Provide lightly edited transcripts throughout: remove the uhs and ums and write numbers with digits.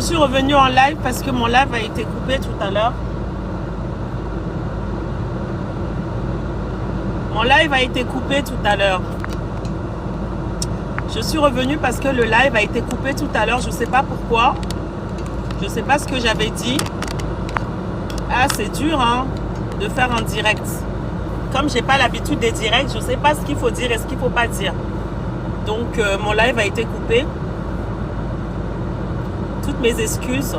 Je suis revenue en live parce que mon live a été coupé tout à l'heure. Mon live a été coupé tout à l'heure. Je suis revenue parce que le live a été coupé tout à l'heure. Je ne sais pas pourquoi. Je ne sais pas ce que j'avais dit. Ah, c'est dur hein, de faire un direct. Comme je n'ai pas l'habitude des directs, je ne sais pas ce qu'il faut dire et ce qu'il ne faut pas dire. Donc, mon live a été coupé. Toutes mes excuses.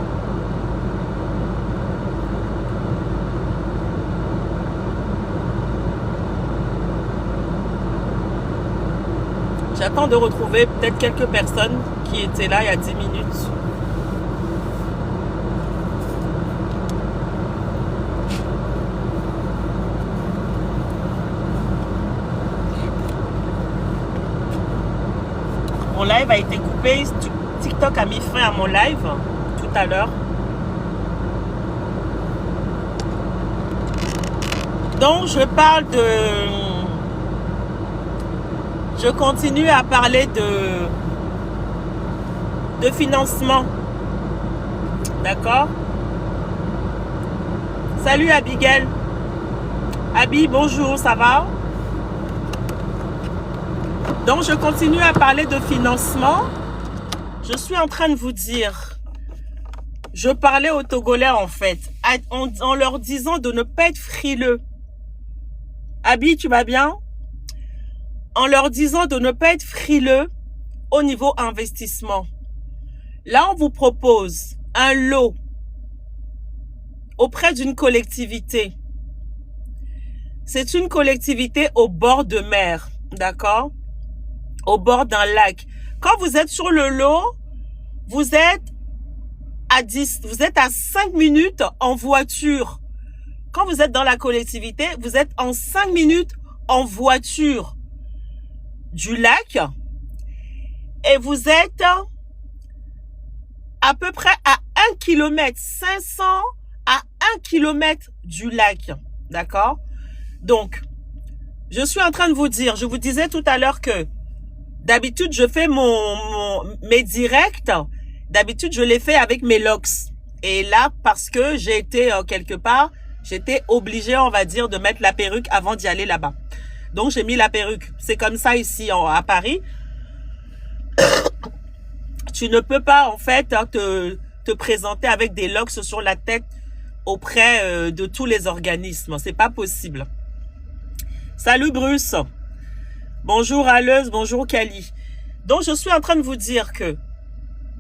J'attends de retrouver peut-être quelques personnes qui étaient là il y a 10 minutes. Mon live a été coupé. TikTok a mis fin à mon live tout à l'heure. Donc, je parle de... Je continue à parler de financement. D'accord? Salut Abigail. Abi, bonjour, ça va? Donc, je continue à parler de financement. Je suis en train de vous dire, je parlais aux Togolais en fait, en leur disant de ne pas être frileux. Abi, tu vas bien? En leur disant de ne pas être frileux au niveau investissement. Là, on vous propose un lot auprès d'une collectivité. C'est une collectivité au bord de mer, d'accord? Au bord d'un lac. Quand vous êtes sur le lot, vous êtes à 5 minutes en voiture. Quand vous êtes dans la collectivité, vous êtes en 5 minutes en voiture du lac et vous êtes à peu près à 1 km, 500 à 1 km du lac. D'accord? Donc, je suis en train de vous dire, je vous disais tout à l'heure que d'habitude, je fais mes directs. D'habitude, je les fais avec mes locks. Et là, parce que j'ai été quelque part, j'étais obligée, on va dire, de mettre la perruque avant d'y aller là-bas. Donc, j'ai mis la perruque. C'est comme ça ici à Paris. Tu ne peux pas, en fait, te présenter avec des locks sur la tête auprès de tous les organismes. C'est pas possible. Salut Bruce. Bonjour Aleuse, bonjour Kali. Donc, je suis en train de vous dire que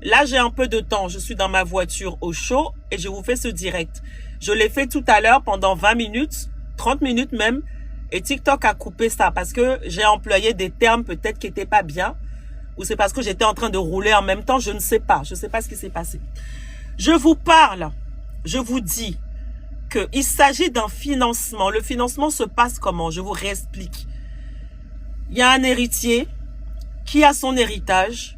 là, j'ai un peu de temps. Je suis dans ma voiture au chaud et je vous fais ce direct. Je l'ai fait tout à l'heure pendant 20 minutes, 30 minutes même. Et TikTok a coupé ça parce que j'ai employé des termes peut-être qui n'étaient pas bien. Ou c'est parce que j'étais en train de rouler en même temps. Je ne sais pas. Je ne sais pas ce qui s'est passé. Je vous parle. Je vous dis qu'il s'agit d'un financement. Le financement se passe comment? Je vous réexplique. Il y a un héritier qui a son héritage,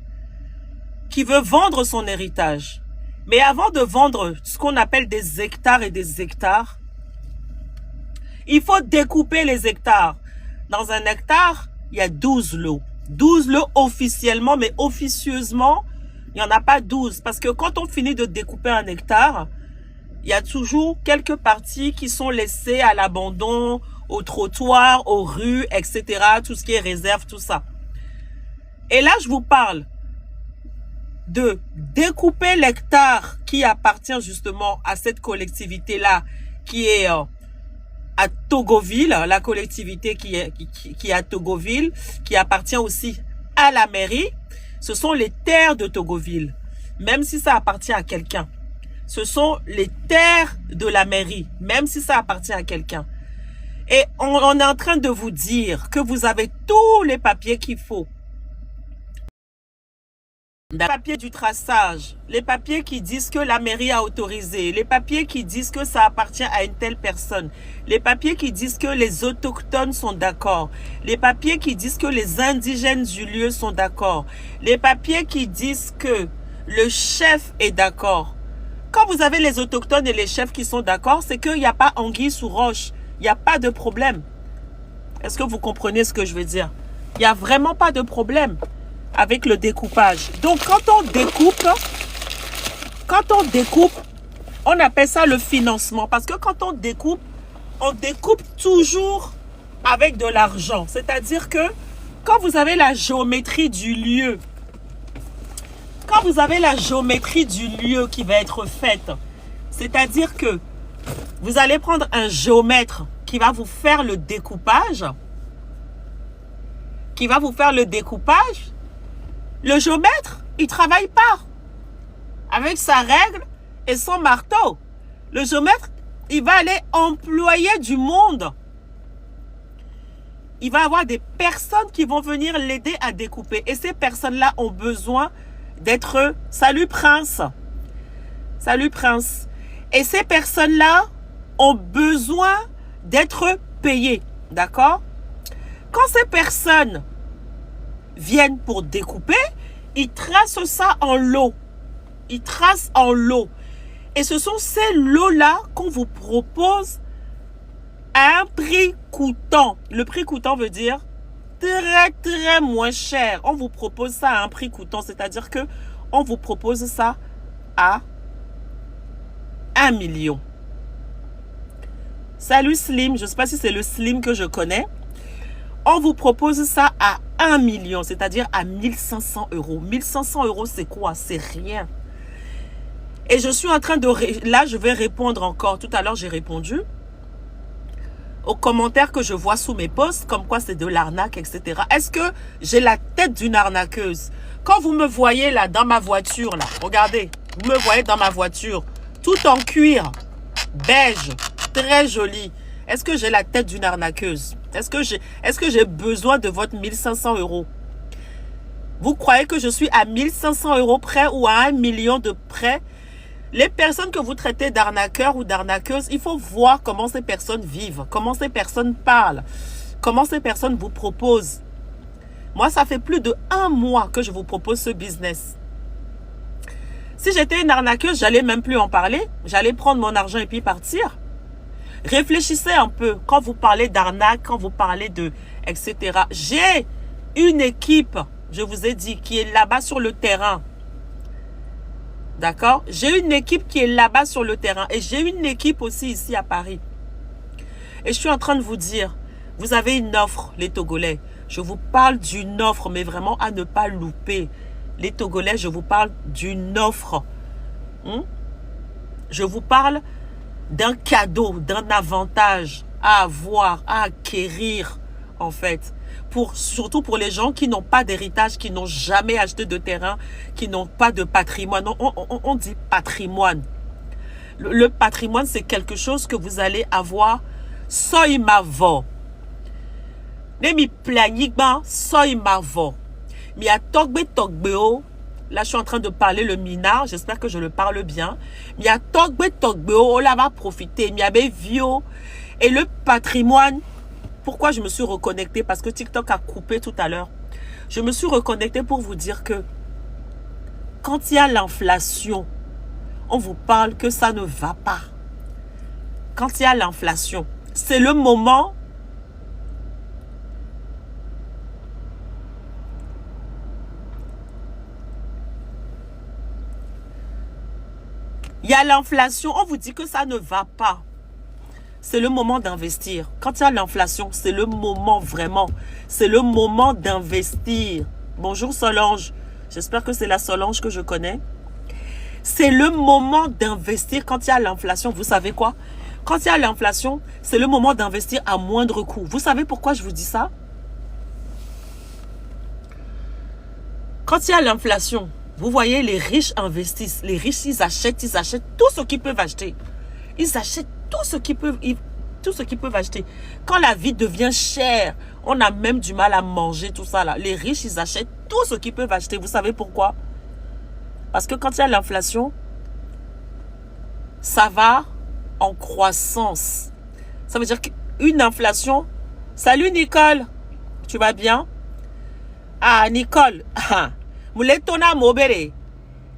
qui veut vendre son héritage. Mais avant de vendre ce qu'on appelle des hectares et des hectares, il faut découper les hectares. Dans un hectare, il y a 12 lots. 12 lots officiellement, mais officieusement, il n'y en a pas 12. Parce que quand on finit de découper un hectare, il y a toujours quelques parties qui sont laissées à l'abandon, au trottoir, aux rues, etc. Tout ce qui est réserve, tout ça. Et là, je vous parle de découper l'hectare qui appartient justement à cette collectivité-là, qui est à Togoville, la collectivité qui est à Togoville, qui appartient aussi à la mairie. Ce sont les terres de Togoville, même si ça appartient à quelqu'un. Ce sont les terres de la mairie, même si ça appartient à quelqu'un. Et on est en train de vous dire que vous avez tous les papiers qu'il faut. Les papiers du traçage, les papiers qui disent que la mairie a autorisé, les papiers qui disent que ça appartient à une telle personne, les papiers qui disent que les autochtones sont d'accord, les papiers qui disent que les indigènes du lieu sont d'accord, les papiers qui disent que le chef est d'accord. Quand vous avez les autochtones et les chefs qui sont d'accord, c'est qu'il n'y a pas anguille sous roche, il n'y a pas de problème. Est-ce que vous comprenez ce que je veux dire? Il n'y a vraiment pas de problème avec le découpage. Donc, quand Quand on découpe, on appelle ça le financement. Parce que quand on découpe toujours avec de l'argent. C'est-à-dire que quand vous avez la géométrie du lieu, qui va être faite, c'est-à-dire que vous allez prendre un géomètre qui va vous faire le découpage, le géomètre, il travaille pas avec sa règle et son marteau. Le géomètre, il va aller employer du monde. Il va avoir des personnes qui vont venir l'aider à découper. Et ces personnes-là ont besoin d'être... Salut Prince. Salut Prince. Et ces personnes-là ont besoin d'être payées. D'accord? Quand ces personnes viennent pour découper, ils tracent ça en lot. Ils tracent en lot. Et ce sont ces lots-là qu'on vous propose à un prix coûtant. Le prix coûtant veut dire très, très moins cher. On vous propose ça à un prix coûtant. C'est-à-dire que on vous propose ça à 1 million. Salut Slim. Je ne sais pas si c'est le Slim que je connais. On vous propose ça à 1 million. C'est-à-dire à 1500 euros. 1500 euros, c'est quoi? C'est rien. Et je suis en train de... Là, je vais répondre encore. Tout à l'heure, j'ai répondu aux commentaires que je vois sous mes posts, comme quoi c'est de l'arnaque, etc. Est-ce que j'ai la tête d'une arnaqueuse? Quand vous me voyez là, dans ma voiture, là, regardez, vous me voyez dans ma voiture, tout en cuir, beige, très joli. Est-ce que j'ai la tête d'une arnaqueuse? Est-ce que j'ai besoin de votre 1500 euros? Vous croyez que je suis à 1500 euros près ou à 1 million de près? Les personnes que vous traitez d'arnaqueurs ou d'arnaqueuses, il faut voir comment ces personnes vivent, comment ces personnes parlent, comment ces personnes vous proposent. Moi, ça fait plus de 1 mois que je vous propose ce business. Si j'étais une arnaqueuse, j'allais même plus en parler. J'allais prendre mon argent et puis partir. Réfléchissez un peu quand vous parlez d'arnaque, quand vous parlez de etc. J'ai une équipe, je vous ai dit, qui est là-bas sur le terrain. D'accord? J'ai une équipe qui est là-bas sur le terrain. Et j'ai une équipe aussi ici à Paris. Et je suis en train de vous dire, vous avez une offre, les Togolais. Je vous parle d'une offre, mais vraiment à ne pas louper. Les Togolais, je vous parle d'une offre. Je vous parle d'un cadeau, d'un avantage à avoir, à acquérir, en fait. Surtout pour les gens qui n'ont pas d'héritage, qui n'ont jamais acheté de terrain, qui n'ont pas de patrimoine. On dit patrimoine. Le patrimoine, c'est quelque chose que vous allez avoir soy mavo. Nemi planigba soy mavo. Mi a togbe togbeo. Là, je suis en train de parler le minard. J'espère que je le parle bien. Mi a togbe togbeo. On la va profiter. Mi a vio. Et le patrimoine. Pourquoi je me suis reconnectée? Parce que TikTok a coupé tout à l'heure. Je me suis reconnectée pour vous dire que quand il y a l'inflation, on vous parle que ça ne va pas. Quand il y a l'inflation, c'est le moment il y a l'inflation, on vous dit que ça ne va pas. C'est le moment d'investir. Quand il y a l'inflation, c'est le moment vraiment. C'est le moment d'investir. Bonjour Solange. J'espère que c'est la Solange que je connais. C'est le moment d'investir quand il y a l'inflation. Vous savez quoi? Quand il y a l'inflation, c'est le moment d'investir à moindre coût. Vous savez pourquoi je vous dis ça? Quand il y a l'inflation, vous voyez, les riches investissent. Les riches, ils achètent tout ce qu'ils peuvent acheter. Ils achètent tout ce qu'ils peuvent acheter. Quand la vie devient chère, on a même du mal à manger tout ça là. Les riches, ils achètent tout ce qu'ils peuvent acheter. Vous savez pourquoi? Parce que quand il y a l'inflation, ça va en croissance. Ça veut dire qu'une inflation... Salut Nicole, tu vas bien? Ah Nicole, mouletona mobere.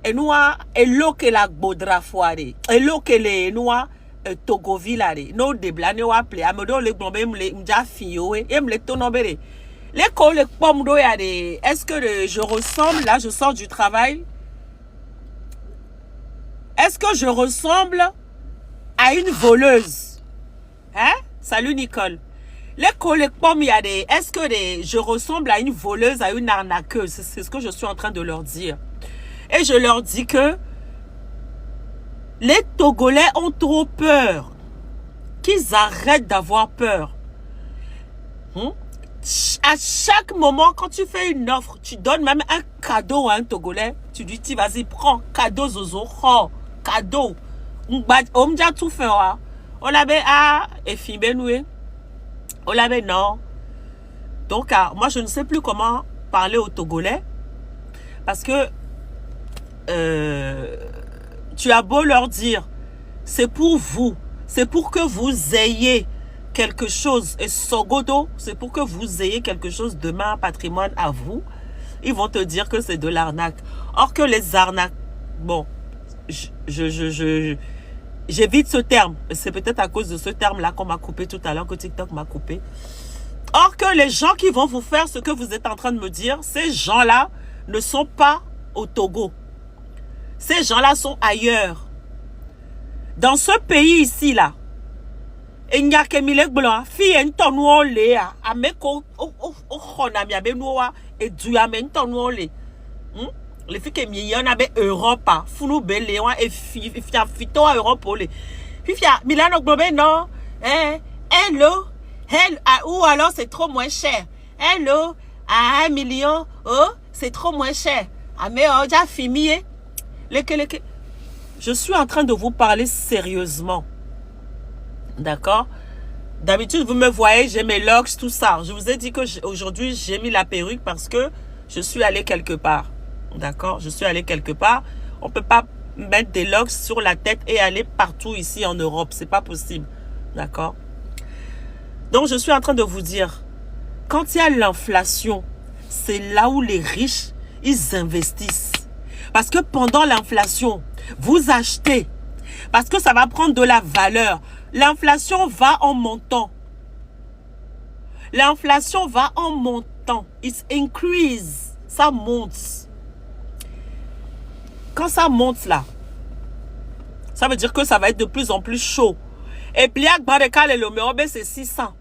Et nous, elo que la bodra foire. Elo que les noix togovillare. No de blane wa ple. Amodo le glombe mle mja fiowe. Et mle tonobere. Les cols pommes d'eau ya de. Est-ce que je ressemble? Là, je sors du travail. Est-ce que je ressemble à une voleuse? Hein? Salut Nicole. Les collègues pommes, il y a des... Est-ce que je ressemble à une voleuse, à une arnaqueuse? C'est ce que je suis en train de leur dire. Et je leur dis que les Togolais ont trop peur. Qu'ils arrêtent d'avoir peur. À chaque moment, quand tu fais une offre, tu donnes même un cadeau à un Togolais. Tu lui dis, vas-y, prends, cadeau, Zozo, oh, cadeau. On m'a tout fait, on l'avait à Efimbenoué. On l'avait non. Donc, moi, je ne sais plus comment parler aux Togolais. Parce que tu as beau leur dire, c'est pour vous. C'est pour que vous ayez quelque chose. Et Sogodo, c'est pour que vous ayez quelque chose demain, un patrimoine à vous. Ils vont te dire que c'est de l'arnaque. Or que les arnaques, bon, j'évite ce terme. C'est peut-être à cause de ce terme-là qu'on m'a coupé tout à l'heure, que TikTok m'a coupé. Or que les gens qui vont vous faire ce que vous êtes en train de me dire, ces gens-là ne sont pas au Togo. Ces gens-là sont ailleurs. Dans ce pays ici, là, il n'y a que mille blancs, fille en tonneau léa, ameko, ochonami abenoa, et du amen tonneau lé. Les filles qui m'y en avaient Europe, founou beléwa, et fia fito à Europe, les. Fifia, Milano Globé, non, hello, ou alors c'est trop moins cher. Hello, à 1 million, oh, c'est trop moins cher. Ah, mais oh, déjà fini, Je suis en train de vous parler sérieusement. D'accord? D'habitude, vous me voyez, j'ai mes locks, tout ça. Je vous ai dit que aujourd'hui, j'ai mis la perruque parce que je suis allée quelque part. D'accord? Je suis allée quelque part. On ne peut pas mettre des locks sur la tête et aller partout ici en Europe. C'est pas possible. D'accord? Donc, je suis en train de vous dire, quand il y a l'inflation, c'est là où les riches, ils investissent. Parce que pendant l'inflation, vous achetez. Parce que ça va prendre de la valeur. L'inflation va en montant. L'inflation va en montant. It increase. Ça monte. Quand ça monte là, ça veut dire que ça va être de plus en plus chaud. Et Bliak Barekal et le Meobe, c'est 600.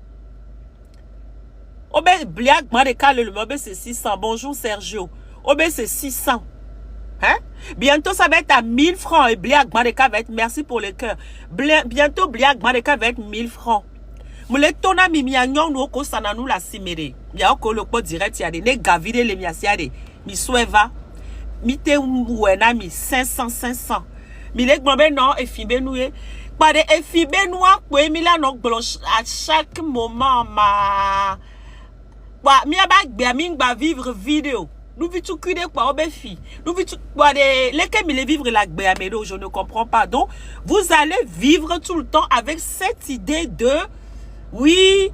Bliak Barekal et le Meobe, c'est 600. Bonjour Sergio. Obe, c'est 600. Hein? Bientôt, ça va être à 1000 francs. Et Bliak Mareka va être, merci pour le cœur. Bientôt, Bliak Mareka va être 1000 francs. Mouletona mimiagnon nous ko sananou la simere. Ya ko le po direct ya de ne gavide le miasiade. Mi sueva. Mi te wena mi 500. Mi le gbobe non e fibe nou e. Pas de e fibe nou a kwe mi la non blanche à chaque moment ma. Ba mi abak be mi ba vivre vidéo. Nous vivons tout de quoi, fi. Nous vivons quoi de lesquels les vivre la gbéamédo, je ne comprends pas. Donc, vous allez vivre tout le temps avec cette idée de oui,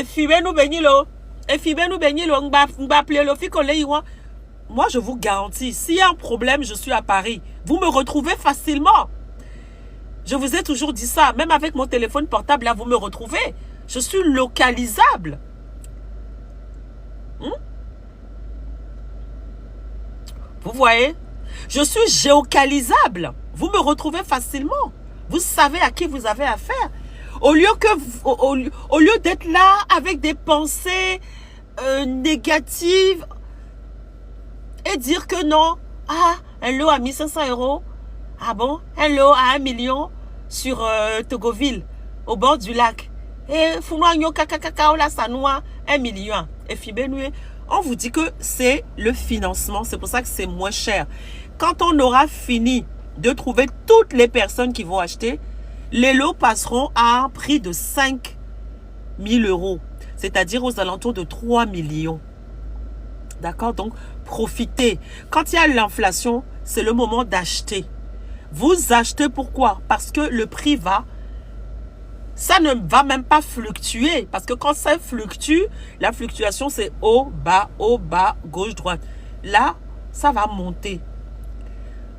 fibe nous benilo, fibe nous benilo, ngba ple lo fi kole yiwa. Moi, je vous garantis, s'il y a un problème, je suis à Paris. Vous me retrouvez facilement. Je vous ai toujours dit ça, même avec mon téléphone portable, là, vous me retrouvez. Je suis localisable. Vous voyez? Je suis géocalisable. Vous me retrouvez facilement. Vous savez à qui vous avez affaire. Au lieu d'être là avec des pensées négatives et dire que non. Ah, un lot à 1500 euros. Ah bon? Un lot à 1 million sur Togoville, au bord du lac. Et Founoagno Kakakaola Sanoa, 1 million. Et Fibenoué. On vous dit que c'est le financement, c'est pour ça que c'est moins cher. Quand on aura fini de trouver toutes les personnes qui vont acheter, les lots passeront à un prix de 5 000 euros, c'est-à-dire aux alentours de 3 millions. D'accord? Donc, profitez. Quand il y a l'inflation, c'est le moment d'acheter. Vous achetez pourquoi? Parce que le prix va... Ça ne va même pas fluctuer. Parce que quand ça fluctue, la fluctuation, c'est haut, bas, gauche, droite. Là, ça va monter.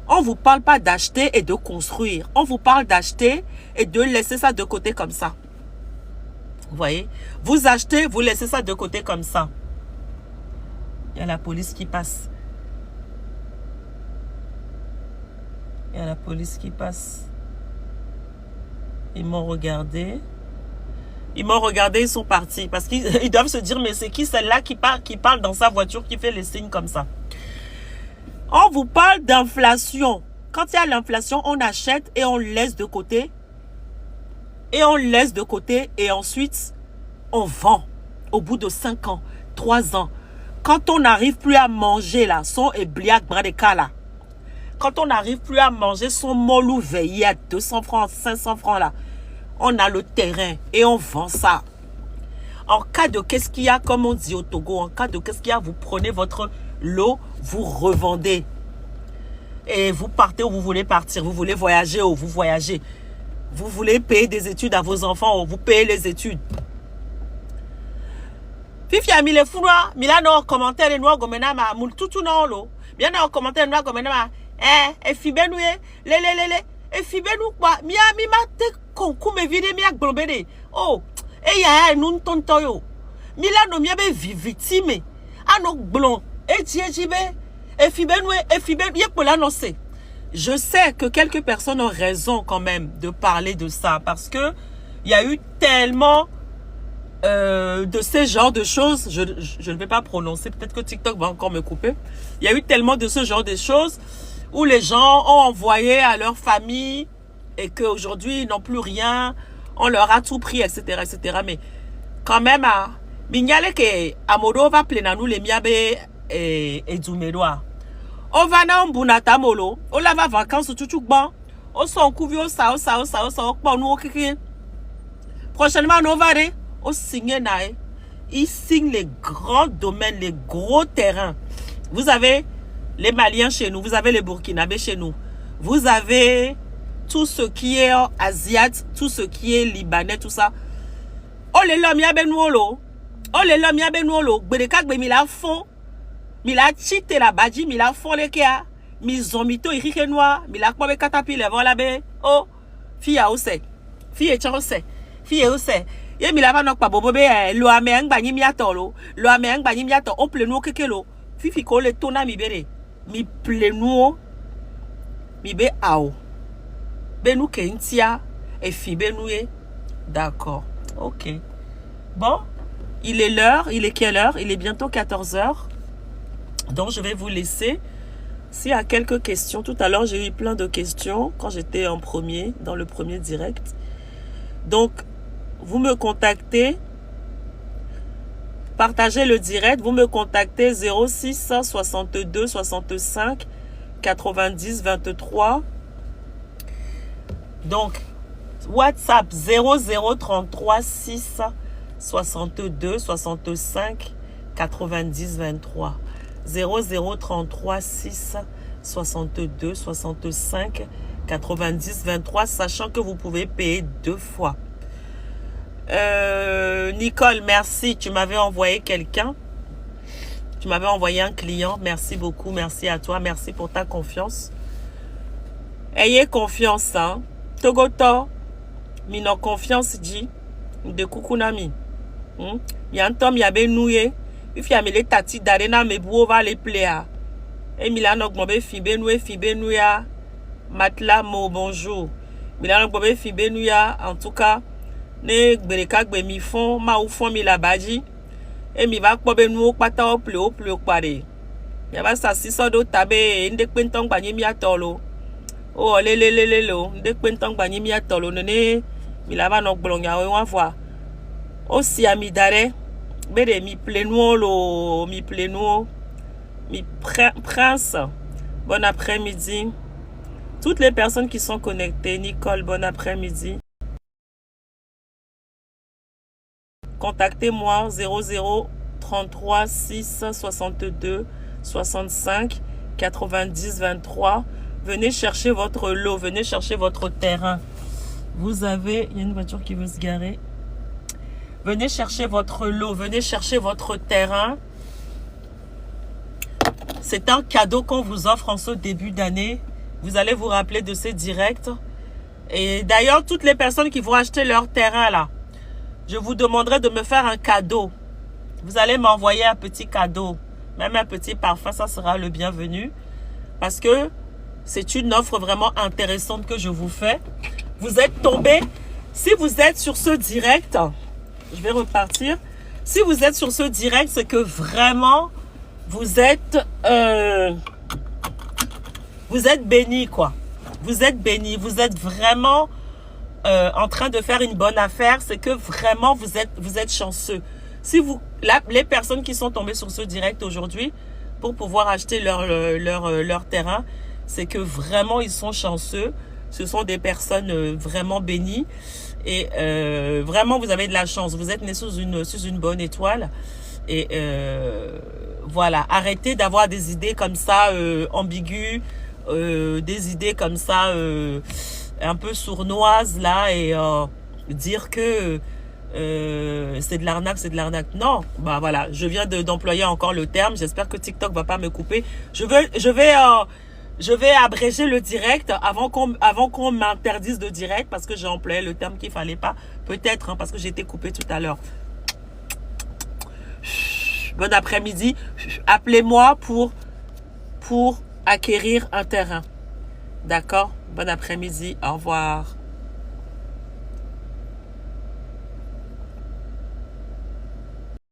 On ne vous parle pas d'acheter et de construire. On vous parle d'acheter et de laisser ça de côté comme ça. Vous voyez? Vous achetez, vous laissez ça de côté comme ça. Il y a la police qui passe. Il y a la police qui passe. Ils m'ont regardé. Ils m'ont regardé, ils sont partis. Parce qu'ils doivent se dire, mais c'est qui celle-là qui parle dans sa voiture, qui fait les signes comme ça? On vous parle d'inflation. Quand il y a l'inflation, on achète et on laisse de côté. Et on laisse de côté et ensuite, on vend. Au bout de 5 ans, 3 ans. Quand on n'arrive plus à manger là, son ebliak bradeka là. Quand on n'arrive plus à manger son molou veillé à 200 francs, 500 francs là. On a le terrain et on vend ça. En cas de qu'est-ce qu'il y a, comme on dit au Togo, en cas de qu'est-ce qu'il y a, vous prenez votre lot, vous revendez. Et vous partez où vous voulez partir. Vous voulez voyager où vous voyagez. Vous voulez payer des études à vos enfants où vous payez les études. Fifi a mis les fourois, Mila no commentaire les noirs gomena ma moul tout non lo. Bien no commentaire les noirs gomena ma et fibenoué le et fibenou quoi mia mi ma te konku me vide mi ak blobede. Oh e ya nun tontoyo. Mila no mi be victime. Ano blon e tiéjibe et fibenoué et fiben yepola no se. Je sais que quelques personnes ont raison quand même de parler de ça parce que il y a eu tellement de ces genres de choses, je ne vais pas prononcer, peut-être que TikTok va encore me couper. Il y a eu tellement de ce genre de choses où les gens ont envoyé à leur famille et qu'aujourd'hui ils n'ont plus rien, on leur a tout pris, etc., etc. Mais quand même, mignale que Amodo va plenanou les miabe et Dumedoa. On va na mbunata molo, on la va vacances tout bon, on s'en couvre au ça, on nous prochainement on va aller. Au signer nae, ils signent les grands domaines, les gros terrains. Vous avez les Maliens chez nous, vous avez les Burkinabés chez nous, vous avez tout ce qui est asiate, tout ce qui est libanais, tout ça. Oh les lom ya benwolo, oh les lom ya benwolo, bedeka gbe mi la fond, mi la chite la badji, mi la fond le kia, mi zomito irike noir, mi la kwa be katapi le vola be, oh, fille a ose, fille chance, fille ose. Ye mi la va nok pa bobobe lo ame ang banyi mi atolo lo ame ang banyi mi ato on plenu kekelo fifi ko le tona mi bere mi plenu mi be ao benu kentia et fi benouye d'accord. OK. Bon, il est l'heure, il est quelle heure? Il est bientôt 14h. Donc je vais vous laisser. S'il y a quelques questions, tout à l'heure j'ai eu plein de questions quand j'étais en premier dans le premier direct. Donc vous me contactez, partagez le direct, vous me contactez 06 62 65 90 23. Donc, WhatsApp 0033 6 62 65 90 23. 0033 6 62 65 90 23, sachant que vous pouvez payer 2 fois. Nicole, merci. Tu m'avais envoyé quelqu'un. Tu m'avais envoyé un client. Merci beaucoup. Merci à toi. Merci pour ta confiance. Ayez confiance. Hein. Togoto. Mino confiance dit. De kukunami. Yantom yabe nouye. If yamele tati darena me buova le plea. Et Milano gmobe fibe nouya. Matla mo bonjour. Milano gmobe fibe nouya. En tout cas. Ne gbereka gbe mi fon ma ou fon mi la badji e mi va kpobe nu pata o ple pare ya ba sa 600 do tabe nde penton gbanye mi atolo o le lo nde penton gbanye mi atolo ne mi la va no gblonya o wan fois o si ami dare bere mi plenu lo mi plenu mi prince. Bon après-midi toutes les personnes qui sont connectées. Nicole, bon après-midi. Contactez-moi 0033 6 62 65 90 23. Venez chercher votre lot, venez chercher votre terrain. Vous avez, il y a une voiture qui veut se garer. Venez chercher votre lot, venez chercher votre terrain. C'est un cadeau qu'on vous offre en ce début d'année. Vous allez vous rappeler de ces directs. Et d'ailleurs, toutes les personnes qui vont acheter leur terrain là, je vous demanderai de me faire un cadeau. Vous allez m'envoyer un petit cadeau. Même un petit parfum, ça sera le bienvenu. Parce que C'est une offre vraiment intéressante que je vous fais. Vous êtes tombé, si vous êtes sur ce direct, je vais repartir. Si vous êtes sur ce direct, c'est que vraiment, vous êtes béni, quoi. Vous êtes béni, vous êtes vraiment en train de faire une bonne affaire. C'est que vraiment, vous êtes chanceux. Si vous, les personnes qui sont tombées sur ce direct aujourd'hui pour pouvoir acheter leur terrain, c'est que vraiment, ils sont chanceux. Ce sont des personnes vraiment bénies. Et vraiment, vous avez de la chance. Vous êtes né sous une bonne étoile. Et voilà, arrêtez d'avoir des idées comme ça ambiguës, des idées comme ça un peu sournoises là, et dire que c'est de l'arnaque, c'est de l'arnaque. Non, bah voilà, je viens d'employer encore le terme. J'espère que TikTok va pas me couper. Je vais abréger le direct avant qu'on m'interdise de direct, parce que j'ai employé le terme qu'il fallait pas. Peut-être, hein, parce que j'ai été coupé tout à l'heure. Bon après-midi. Appelez-moi pour acquérir un terrain. D'accord? Bon après-midi. Au revoir.